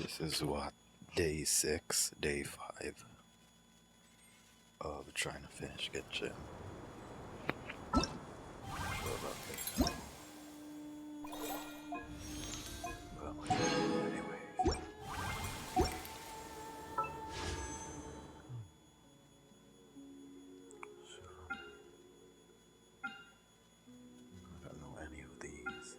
This is what, day 6, day 5 of trying to finish Genshin. Sure about this. But anyways. So, I don't know any of these.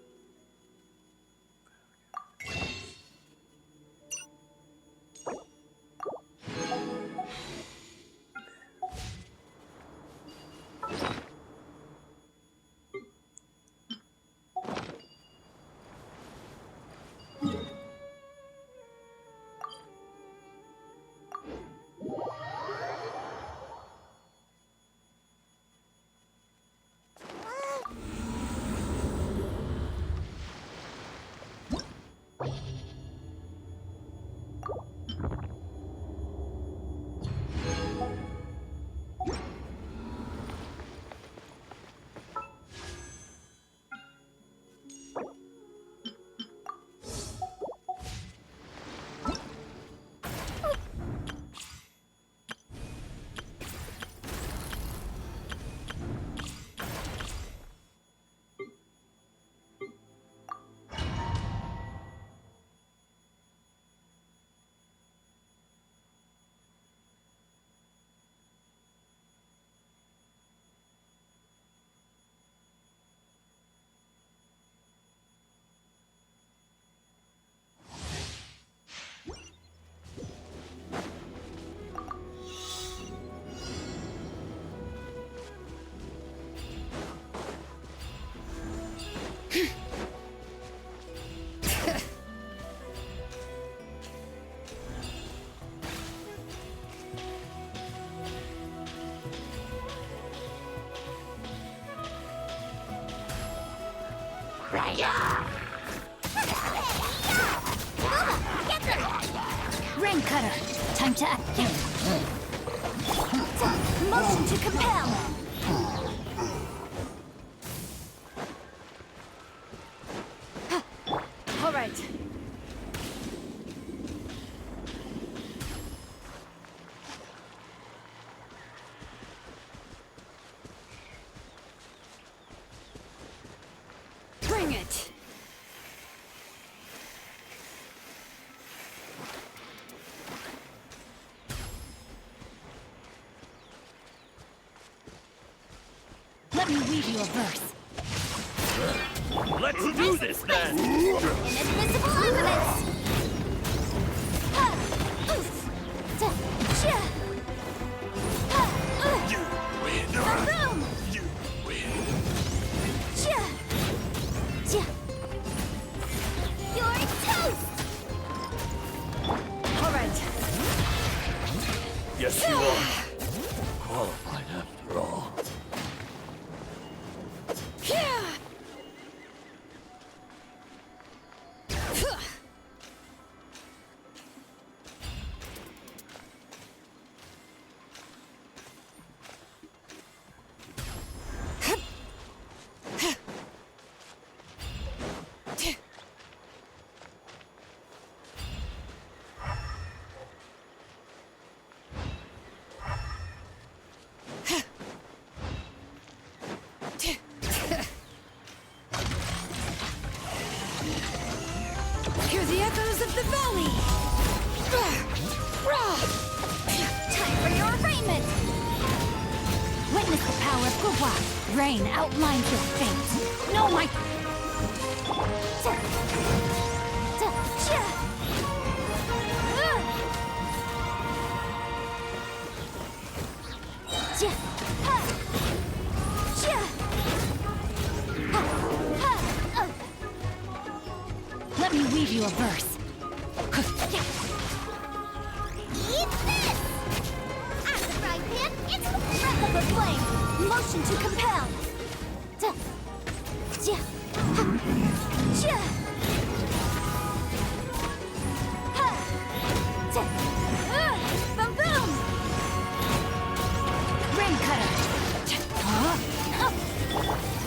Rain cutter, time to act. Motion to compel. All right. Bring it. Let me weave you a verse. Let's do this then! Inadmissible evidence! You win! Boom! You win! You're toast! All right. Yes, you are. Qualified after all. Hear the echoes of the valley! Time for your arraignment! Witness the power of Gugwa. Rain outlines your fate. No, my... Let me weave you a verse. Eat this! As a fry pan, it's the breath of a flame. Motion to compel. Boom boom! Rain cutter.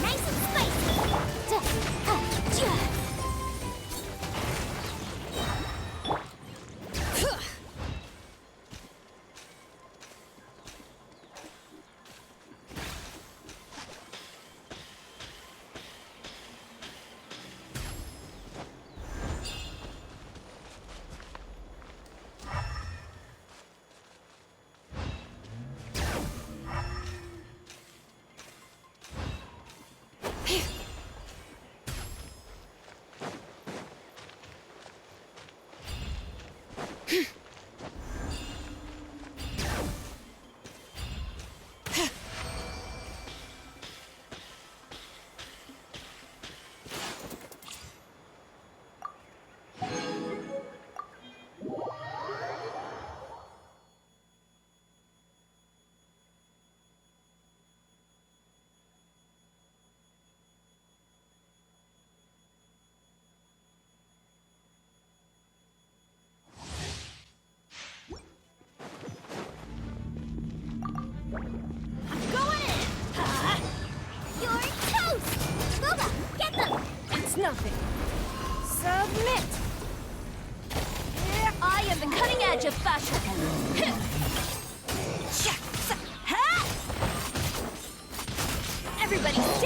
Nice and spicy.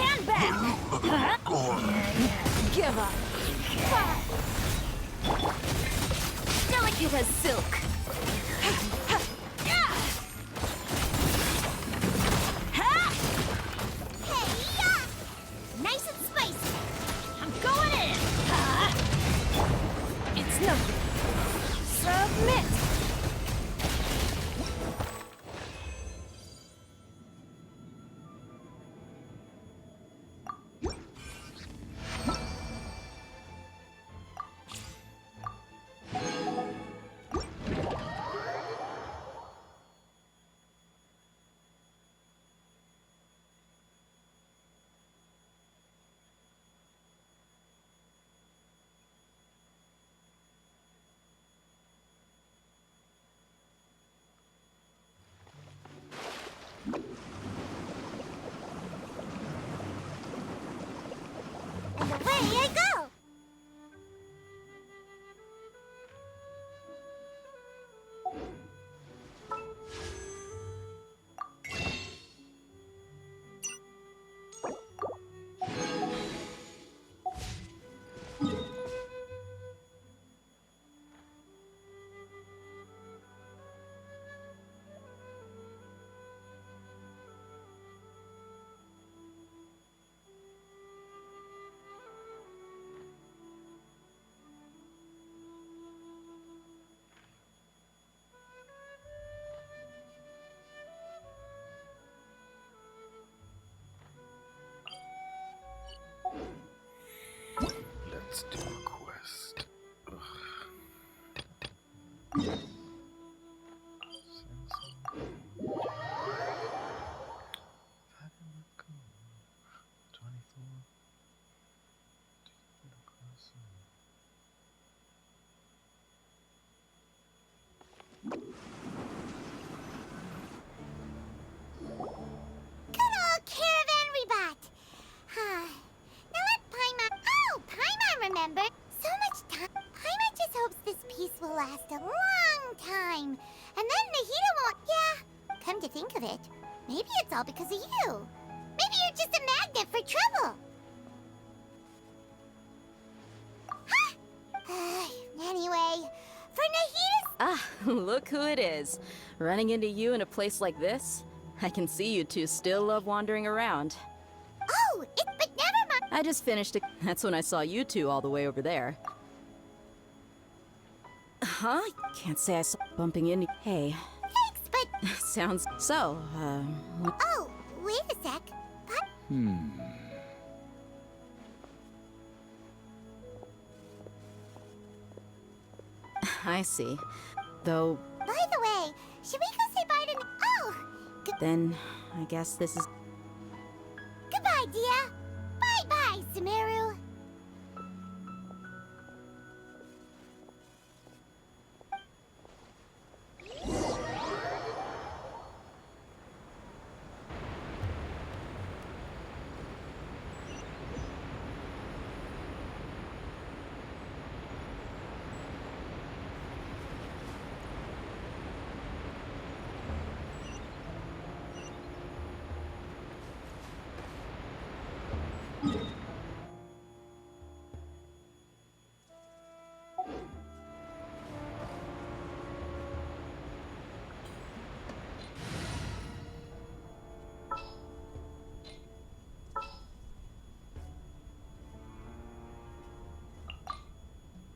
Stand back! Give up. Delicate as silk. Nice and spicy. I'm going in. It's nothing. Submit. And away I go! Let's do a quest. Ugh. Good old caravan rebot! Now let Paimon... Oh, Paimon remembered! So much time. Paimon just hopes this peace will last a long time. And then Nahida won't... Yeah, come to think of it, maybe it's all because of you. Maybe you're just a magnet for trouble. Anyway, for Nahida's... Ah, look who it is. Running into you in a place like this? I can see you two still love wandering around. Oh, but never mind. I just finished it. That's when I saw you two all the way over there. Huh? Can't say I saw bumping into... Hey. Thanks, but... Sounds... So, Oh, wait a sec. But... I see. Though, By the way, should we go say bye to... Oh! then, I guess this is... Goodbye, Dia. Bye-bye, Sumeru.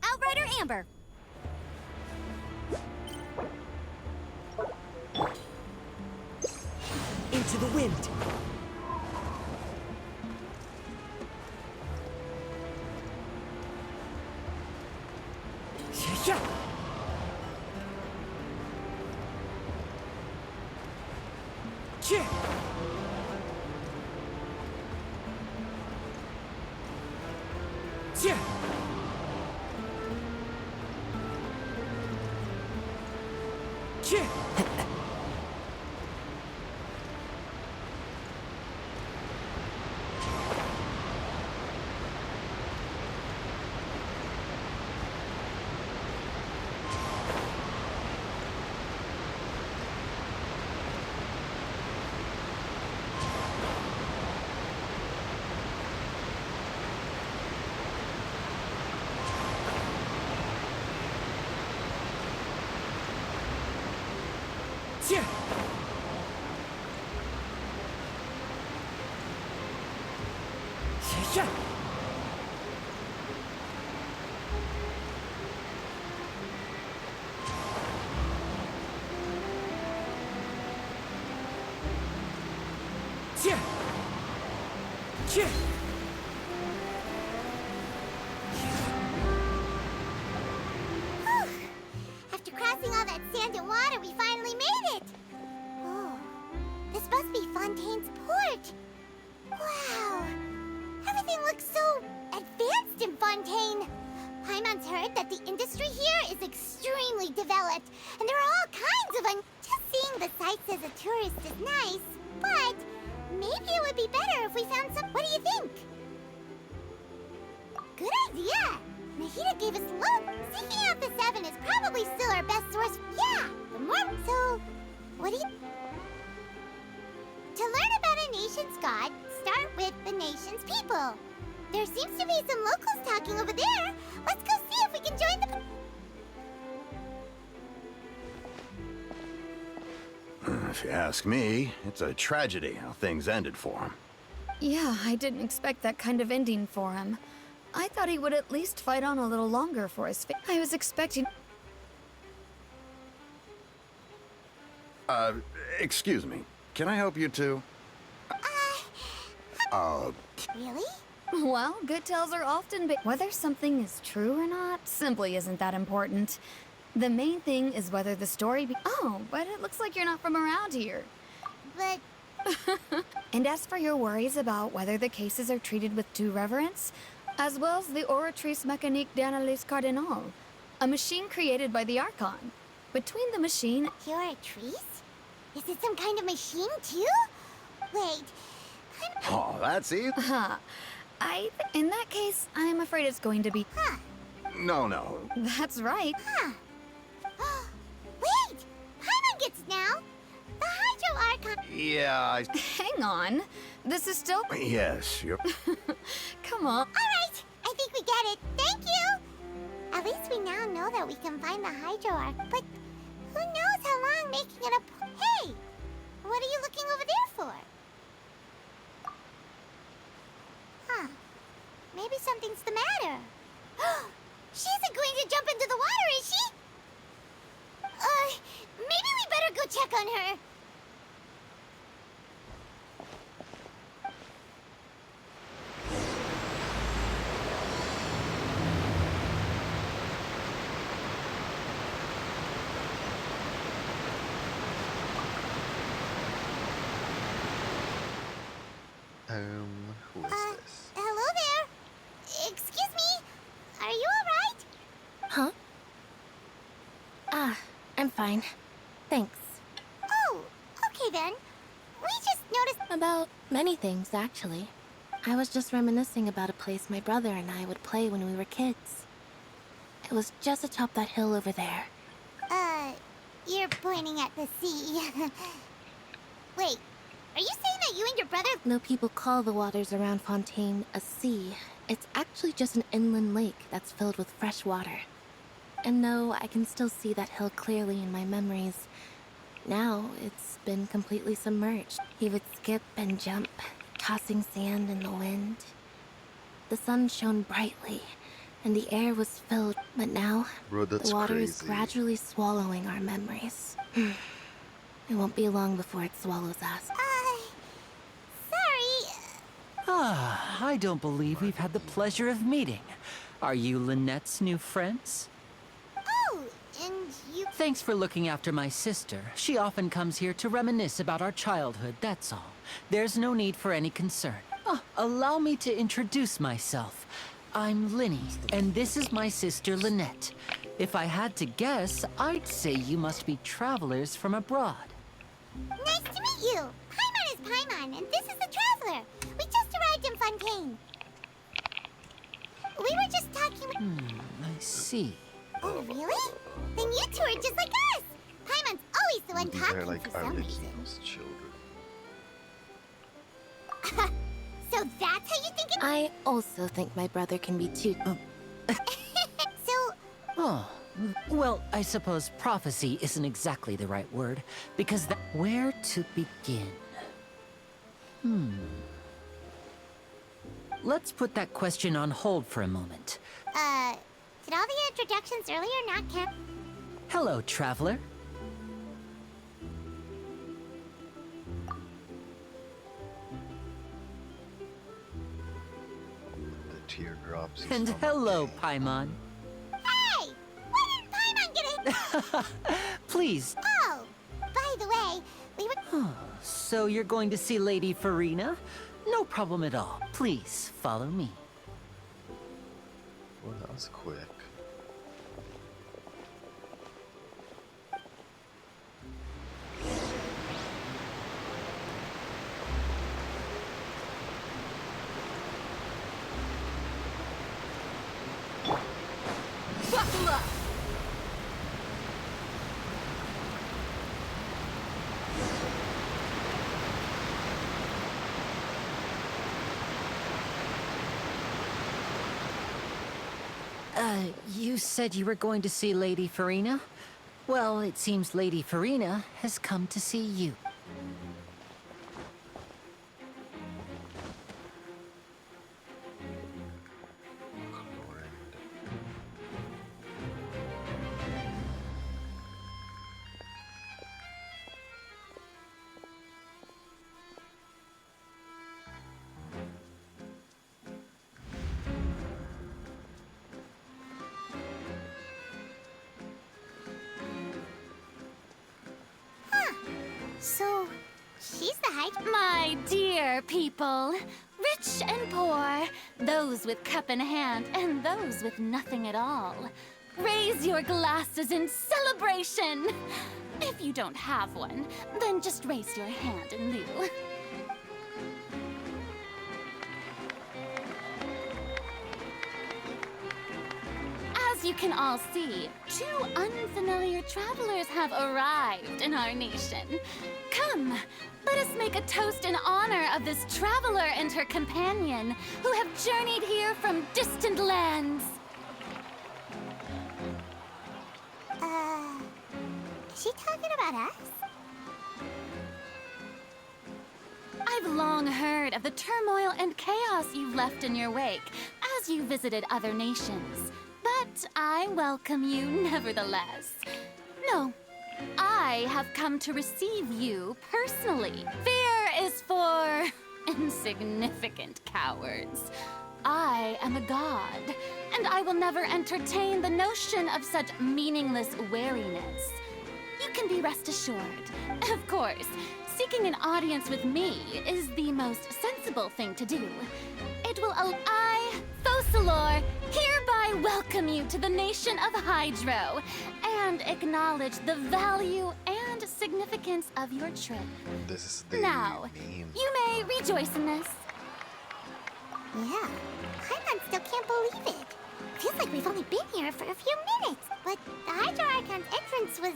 Outrider Amber. Into the wind. Yeah. Yeah. Yeah. Yeah. Chih! Chih! After crossing all that sand and water, we finally made it! Oh, this must be Fontaine's port. Wow, everything looks so advanced in Fontaine. Paimon's heard that the industry here is extremely developed, and there are all kinds of Just seeing the sights as a tourist is nice, but maybe it would be better if we found some. What do you think? Good idea. Nahida gave us loads. Seeking out the seven is probably still our best source. Yeah, the more. So, what do you? To learn about a nation's god, start with the nation's people. There seems to be some locals talking over there. Let's go see if we can join the... If you ask me, it's a tragedy how things ended for him. Yeah, I didn't expect that kind of ending for him. I thought he would at least fight on a little longer for his I was expecting... Excuse me. Can I help you two? Really? Well, good tales are often whether something is true or not simply isn't that important. The main thing is whether the story Oh, but it looks like you're not from around here. But... And as for your worries about whether the cases are treated with due reverence, as well as the Oratrice Mécanique d'Analyse Cardinal, a machine created by the Archon. Between the machine... You're a trees? Is it some kind of machine, too? Wait, Oh, that's easy. Huh. In that case, I'm afraid it's going to be... Huh. No. That's right. Huh. Wait! Paimon gets now! The Hydro Archon... Yeah, Hang on. This is still... Yes, you're... Come on. Alright! I think we get it. Thank you! At least we now know that we can find the Hydro Arc, but who knows how long making it a... Hey! What are you looking over there for? Huh. Maybe something's the matter. She isn't going to jump into the water, is she? Maybe we better go check on her. Who is this? Hello there. Excuse me. Are you alright? Huh? I'm fine. Thanks. Oh, okay then. We just noticed... About many things, actually. I was just reminiscing about a place my brother and I would play when we were kids. It was just atop that hill over there. You're pointing at the sea. Wait, are you saying that you and your brother... No people call the waters around Fontaine a sea. It's actually just an inland lake that's filled with fresh water. And no, I can still see that hill clearly in my memories. Now, it's been completely submerged. He would skip and jump, tossing sand in the wind. The sun shone brightly, and the air was filled, but now, Bro, that's the water crazy. is gradually swallowing our memories. It won't be long before it swallows us. Sorry. I don't believe we've had the pleasure of meeting. Are you Lynette's new friends? Oh, and you... Thanks for looking after my sister. She often comes here to reminisce about our childhood, that's all. There's no need for any concern. Allow me to introduce myself. I'm Linny, and this is my sister Lynette. If I had to guess, I'd say you must be travelers from abroad. Nice to meet you. Paimon is Paimon, and this is the Traveler. We just arrived in Fontaine. We were just talking... I see. Oh, really? Then you two are just like us. Paimon's always the one These talking are like for some reason. Arlequin's children. So that's how you think it... I also think my brother can be too... So, Oh, well, I suppose prophecy isn't exactly the right word, because where to begin? Let's put that question on hold for a moment. did all the introductions earlier not count? Hello, traveler. teardrops. And hello, Paimon. Hey! Why did Paimon get in? Please. Oh, by the way, we were... So you're going to see Lady Farina? No problem at all. Please follow me. Well, that was quick. Buckle up! You said you were going to see Lady Farina? Well, it seems Lady Farina has come to see you. So, she's the high... My dear people, rich and poor, those with cup in hand and those with nothing at all, raise your glasses in celebration. If you don't have one, then just raise your hand in lieu. As you can all see, two unfamiliar travelers have arrived in our nation. Come, let us make a toast in honor of this traveler and her companion who have journeyed here from distant lands. Is she talking about us? I've long heard of the turmoil and chaos you've left in your wake as you visited other nations. But I welcome you nevertheless. No, I have come to receive you personally. Fear is for insignificant cowards. I am a god, and I will never entertain the notion of such meaningless wariness. You can be rest assured. Of course, seeking an audience with me is the most sensible thing to do. It will I, Focalor, hereby welcome you to the nation of Hydro and acknowledge the value and significance of your trip. This is the Now, meme. you may rejoice in this. Yeah, Paimon still can't believe it. Feels like we've only been here for a few minutes. But the Hydro Archon's entrance was,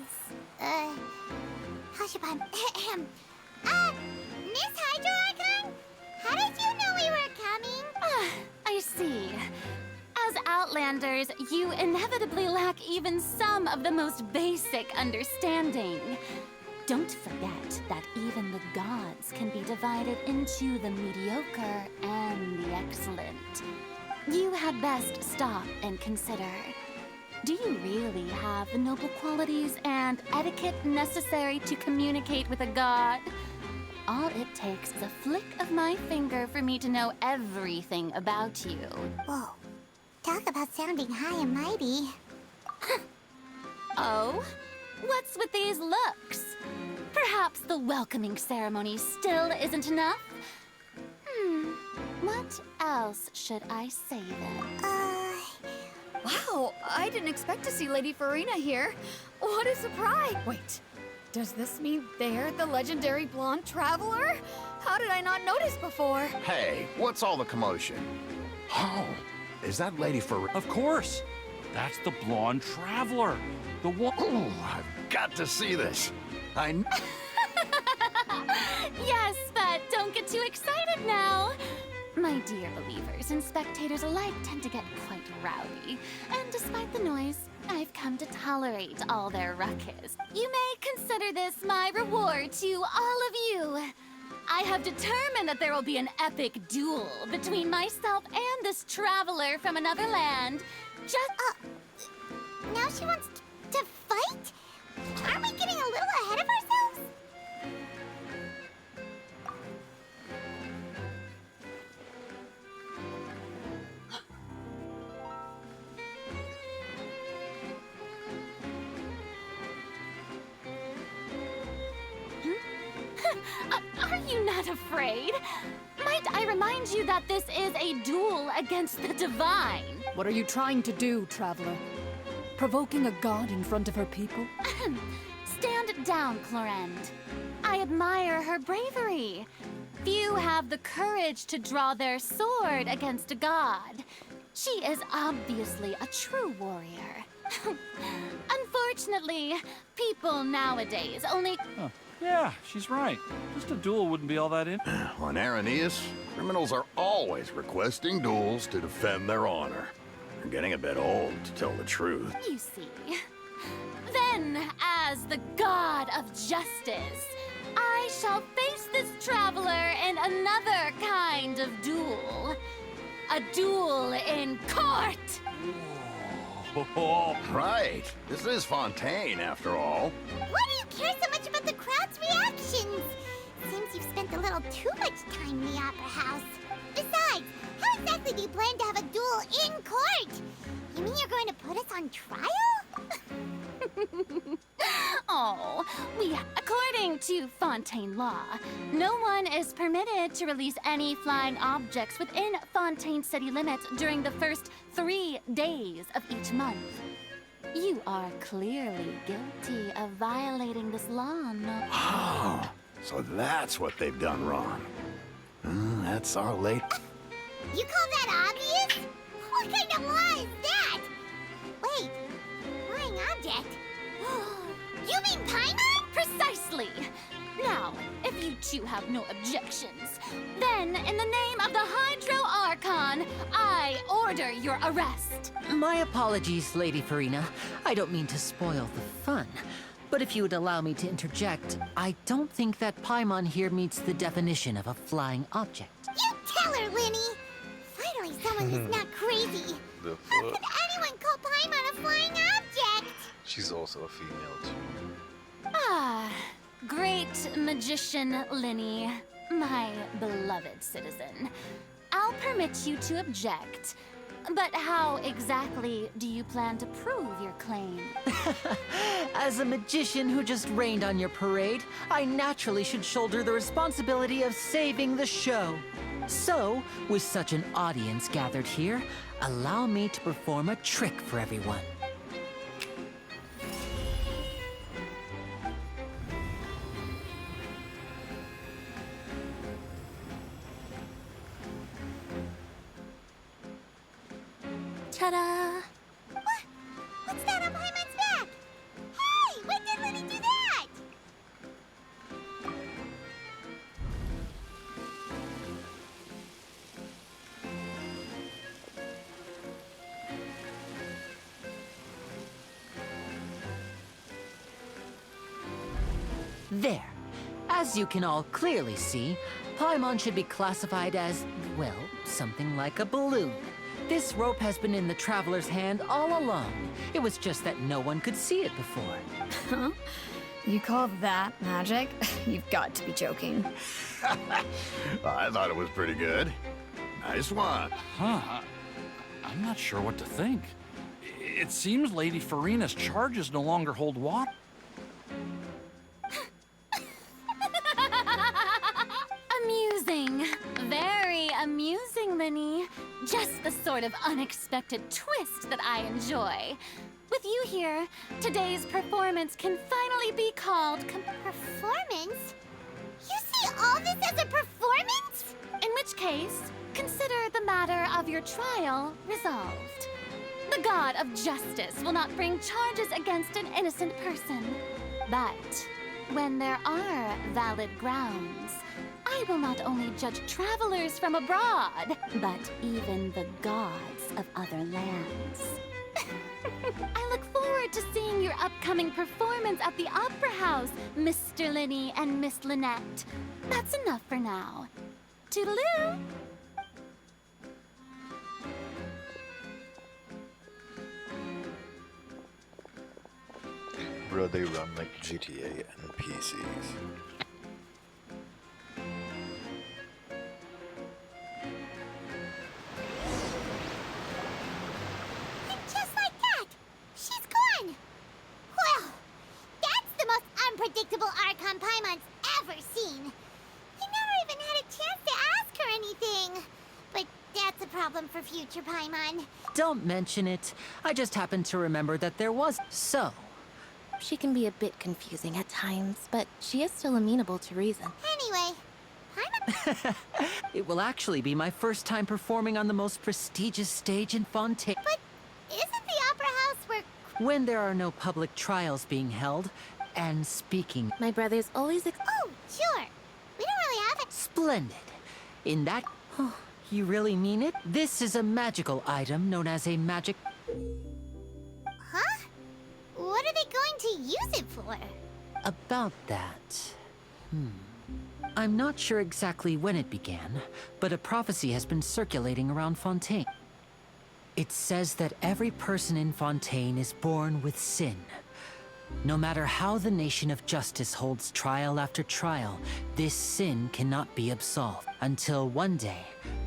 Hashibon, Miss Hydro Archon? How did you know we were coming? I see. As Outlanders, you inevitably lack even some of the most basic understanding. Don't forget that even the gods can be divided into the mediocre and the excellent. You had best stop and consider. Do you really have the noble qualities and etiquette necessary to communicate with a god? All it takes is a flick of my finger for me to know everything about you. Whoa, talk about sounding high and mighty. Oh? What's with these looks? Perhaps the welcoming ceremony still isn't enough? What else should I say then? Wow, I didn't expect to see Lady Farina here. What a surprise! Wait, does this mean they're the legendary blonde traveler? How did I not notice before? Hey, what's all the commotion? Oh, is that Lady Farina? Of course. That's the blonde traveler. The one. Oh, I've got to see this. Yes, but don't get too excited now. My dear believers and spectators alike tend to get quite rowdy, and despite the noise, I've come to tolerate all their ruckus. You may consider this my reward to all of you. I have determined that there will be an epic duel between myself and this traveler from another land. Just Now she wants to fight? Aren't we getting a little ahead of ourselves? Are you not afraid? Might I remind you that this is a duel against the divine? What are you trying to do, Traveler? Provoking a god in front of her people? Stand down, Clorend. I admire her bravery. Few have the courage to draw their sword against a god. She is obviously a true warrior. Unfortunately, people nowadays only... Huh. Yeah, she's right. Just a duel wouldn't be all that in. On Araneus, criminals are always requesting duels to defend their honor. They're getting a bit old, to tell the truth. You see. Then, as the god of justice, I shall face this traveler in another kind of duel. A duel in court! Right. This is Fontaine, after all. Why do you care so much about the crowd's reactions? Seems you've spent a little too much time in the Opera House. Besides, how exactly do you plan to have a duel in court? You mean you're going to put us on trial? Oh, according to Fontaine law, no one is permitted to release any flying objects within Fontaine city limits during the first 3 days of each month. You are clearly guilty of violating this law, no? Oh, so that's what they've done wrong. That's our late... You call that obvious? What kind of law is that? Wait, flying object? You mean Paimon? Precisely! Now, if you two have no objections, then in the name of the Hydro Archon, I order your arrest. My apologies, Lady Farina. I don't mean to spoil the fun. But if you would allow me to interject, I don't think that Paimon here meets the definition of a flying object. You tell her, Linny! Finally someone who's not crazy. How could anyone call Paimon a flying object? She's also a female too. Ah, great magician Linny, my beloved citizen. I'll permit you to object, but how exactly do you plan to prove your claim? As a magician who just rained on your parade, I naturally should shoulder the responsibility of saving the show. So, with such an audience gathered here, allow me to perform a trick for everyone. Ta-da! What's that on Paimon's back? Hey, when did Linny do that? There. As you can all clearly see, Paimon should be classified as, well, something like a balloon. This rope has been in the Traveler's hand all along. It was just that no one could see it before. Huh? You call that magic? You've got to be joking. I thought it was pretty good. Nice one. Huh. I'm not sure what to think. It seems Lady Farina's charges no longer hold water. Amusing. Very amusing, Linny. Just the sort of unexpected twist that I enjoy. With you here, today's performance can finally be called Performance? You see all this as a performance? in which case, consider the matter of your trial resolved. The God of Justice will not bring charges against an innocent person. But when there are valid grounds, I will not only judge travelers from abroad, but even the gods of other lands. I look forward to seeing your upcoming performance at the Opera House, Mr. Linny and Miss Lynette. That's enough for now. Toodaloo! Bro, they run like GTA NPCs. And just like that, she's gone. Well, that's the most unpredictable Archon Paimon's ever seen. problem for future Paimon. Don't mention it. I just happened to remember that there was. So, She can be a bit confusing at times, but she is still amenable to reason. Anyway, Paimon... it will actually be my first time performing on the most prestigious stage in Fontaine. But isn't the Opera House where... When there are no public trials being held, and speaking... My brother's always Oh, sure. We don't really have it. Splendid. In that... you really mean it? This is a magical item known as a magic... Huh? What are they going to use it for? About that... I'm not sure exactly when it began, but a prophecy has been circulating around Fontaine. It says that every person in Fontaine is born with sin. No matter how the Nation of Justice holds trial after trial, this sin cannot be absolved. Until one day,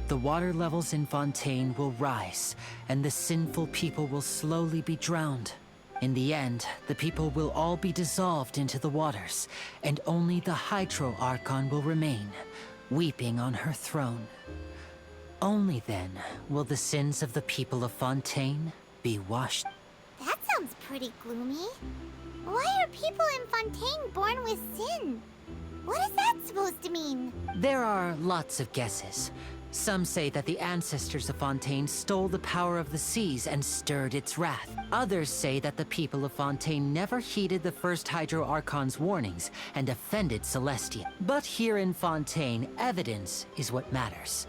the water levels in Fontaine will rise, and the sinful people will slowly be drowned. In the end, the people will all be dissolved into the waters, and only the Hydro Archon will remain, weeping on her throne. Only then will the sins of the people of Fontaine be washed. That sounds pretty gloomy. Why are people in Fontaine born with sin? What is that supposed to mean? There are lots of guesses. Some say that the ancestors of Fontaine stole the power of the seas and stirred its wrath. Others say that the people of Fontaine never heeded the first Hydro Archon's warnings and offended Celestia. But here in Fontaine, evidence is what matters.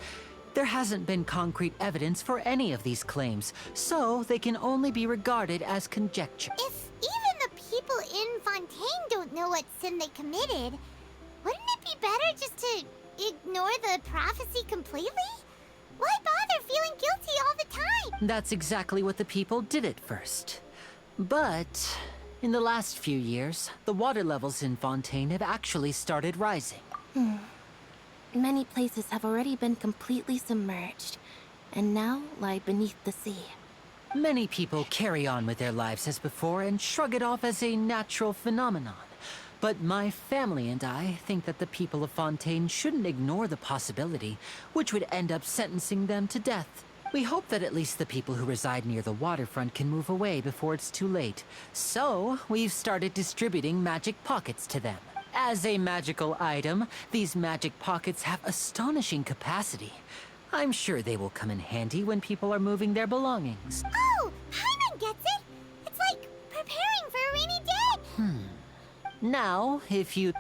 There hasn't been concrete evidence for any of these claims, so they can only be regarded as conjecture. If even the people in Fontaine don't know what sin they committed, wouldn't it be better just to ignore the prophecy completely? Why bother feeling guilty all the time? That's exactly what the people did at first. But in the last few years, the water levels in Fontaine have actually started rising. Many places have already been completely submerged, and now lie beneath the sea. Many people carry on with their lives as before and shrug it off as a natural phenomenon. But my family and I think that the people of Fontaine shouldn't ignore the possibility, which would end up sentencing them to death. We hope that at least the people who reside near the waterfront can move away before it's too late. So, we've started distributing magic pockets to them. As a magical item, these magic pockets have astonishing capacity. I'm sure they will come in handy when people are moving their belongings. Oh, Paimon gets it! It's like preparing for a rainy day! Now, if you...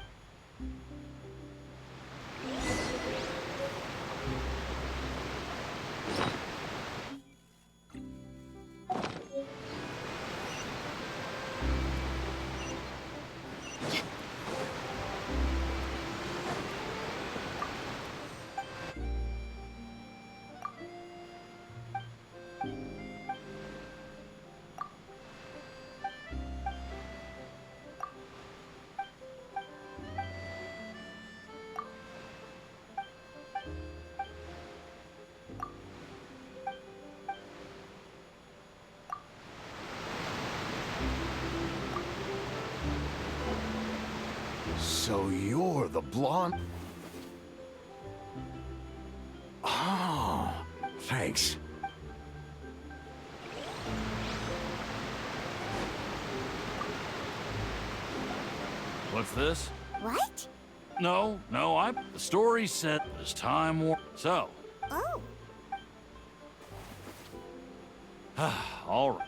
So you're the blonde... Oh, thanks. What's this? What? No, the story said this time war. So, Oh. all right.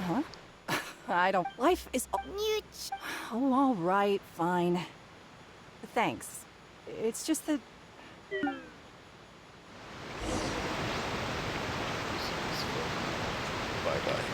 Huh? I don't... Life is... Oh, all right, fine. Thanks. It's just that... Bye-bye.